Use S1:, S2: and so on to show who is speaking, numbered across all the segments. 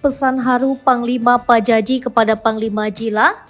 S1: pesan haru Panglima Pajaji kepada Panglima Jila.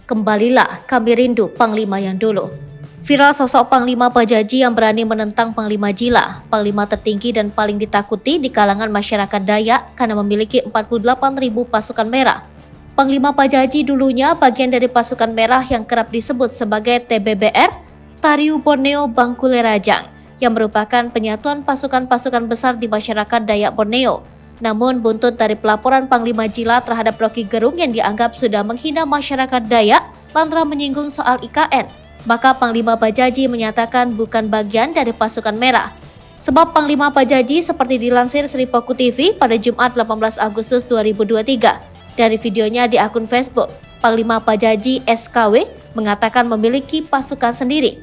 S1: Kembalilah, kami rindu Panglima yang dulu. Viral sosok Panglima Pajaji yang berani menentang Panglima Jila, Panglima tertinggi dan paling ditakuti di kalangan masyarakat Dayak karena memiliki 48.000 pasukan merah. Panglima Pajaji dulunya bagian dari pasukan merah yang kerap disebut sebagai TBBR, Tariu Borneo Bangkule Rajang, yang merupakan penyatuan pasukan-pasukan besar di masyarakat Dayak Borneo. Namun buntut dari pelaporan Panglima Jila terhadap Rocky Gerung yang dianggap sudah menghina masyarakat Dayak lantaran menyinggung soal IKN, maka Panglima Pajaji menyatakan bukan bagian dari pasukan merah. Sebab Panglima Pajaji seperti dilansir Sri Poku TV pada Jumat 18 Agustus 2023. Dari videonya di akun Facebook, Panglima Pajaji SKW mengatakan memiliki pasukan sendiri.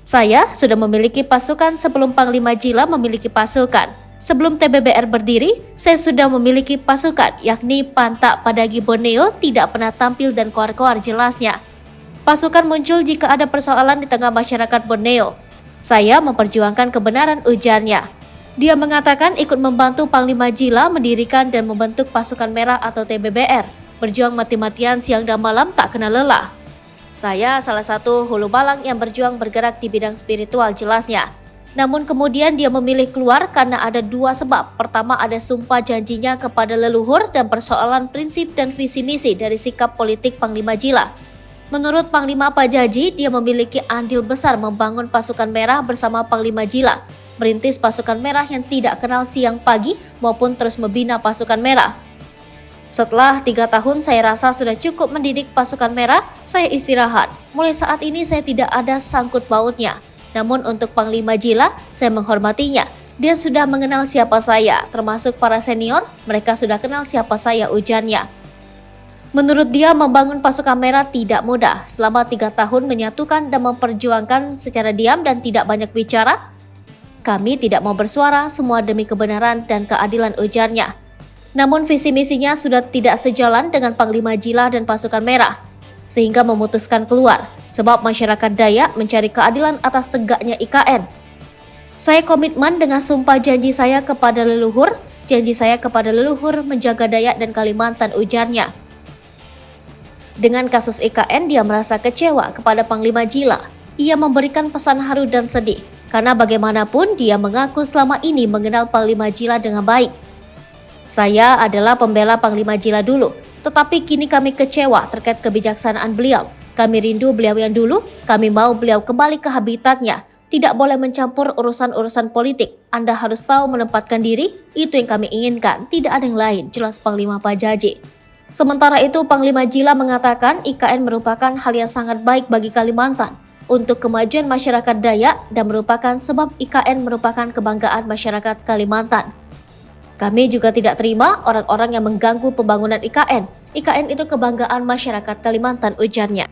S1: Saya sudah memiliki pasukan sebelum Panglima Jila memiliki pasukan. Sebelum TBBR berdiri, saya sudah memiliki pasukan, yakni Pantak Padagi Borneo tidak pernah tampil dan koar-koar jelasnya. Pasukan muncul jika ada persoalan di tengah masyarakat Borneo. Saya memperjuangkan kebenaran, ujarnya. Dia mengatakan ikut membantu Panglima Jila mendirikan dan membentuk pasukan merah atau TBBR, berjuang mati-matian siang dan malam tak kenal lelah. Saya salah satu hulu balang yang berjuang bergerak di bidang spiritual, jelasnya. Namun kemudian dia memilih keluar karena ada dua sebab. Pertama, ada sumpah janjinya kepada leluhur dan persoalan prinsip dan visi misi dari sikap politik Panglima Jila. Menurut Panglima Pajaji, dia memiliki andil besar membangun pasukan merah bersama Panglima Jila, merintis pasukan merah yang tidak kenal siang pagi maupun terus membina pasukan merah. Setelah 3 tahun saya rasa sudah cukup mendidik pasukan merah, saya istirahat. Mulai saat ini saya tidak ada sangkut pautnya. Namun untuk Panglima Jila, saya menghormatinya. Dia sudah mengenal siapa saya, termasuk para senior, mereka sudah kenal siapa saya, ujarnya. Menurut dia, membangun pasukan merah tidak mudah. Selama 3 tahun menyatukan dan memperjuangkan secara diam dan tidak banyak bicara. Kami tidak mau bersuara, semua demi kebenaran dan keadilan, ujarnya. Namun visi misinya sudah tidak sejalan dengan Panglima Jila dan pasukan merah, sehingga memutuskan keluar, sebab masyarakat Dayak mencari keadilan atas tegaknya IKN. Saya komitmen dengan sumpah janji saya kepada leluhur, menjaga Dayak dan Kalimantan, ujarnya. Dengan kasus IKN, dia merasa kecewa kepada Panglima Jila. Ia memberikan pesan haru dan sedih, karena bagaimanapun dia mengaku selama ini mengenal Panglima Jila dengan baik. Saya adalah pembela Panglima Jila dulu, tetapi kini kami kecewa terkait kebijaksanaan beliau. Kami rindu beliau yang dulu, kami mau beliau kembali ke habitatnya. Tidak boleh mencampur urusan-urusan politik. Anda harus tahu menempatkan diri, itu yang kami inginkan, tidak ada yang lain, jelas Panglima Pajaji. Sementara itu, Panglima Jila mengatakan IKN merupakan hal yang sangat baik bagi Kalimantan untuk kemajuan masyarakat Dayak dan merupakan sebab IKN merupakan kebanggaan masyarakat Kalimantan. Kami juga tidak terima orang-orang yang mengganggu pembangunan IKN. IKN itu kebanggaan masyarakat Kalimantan, ujarnya.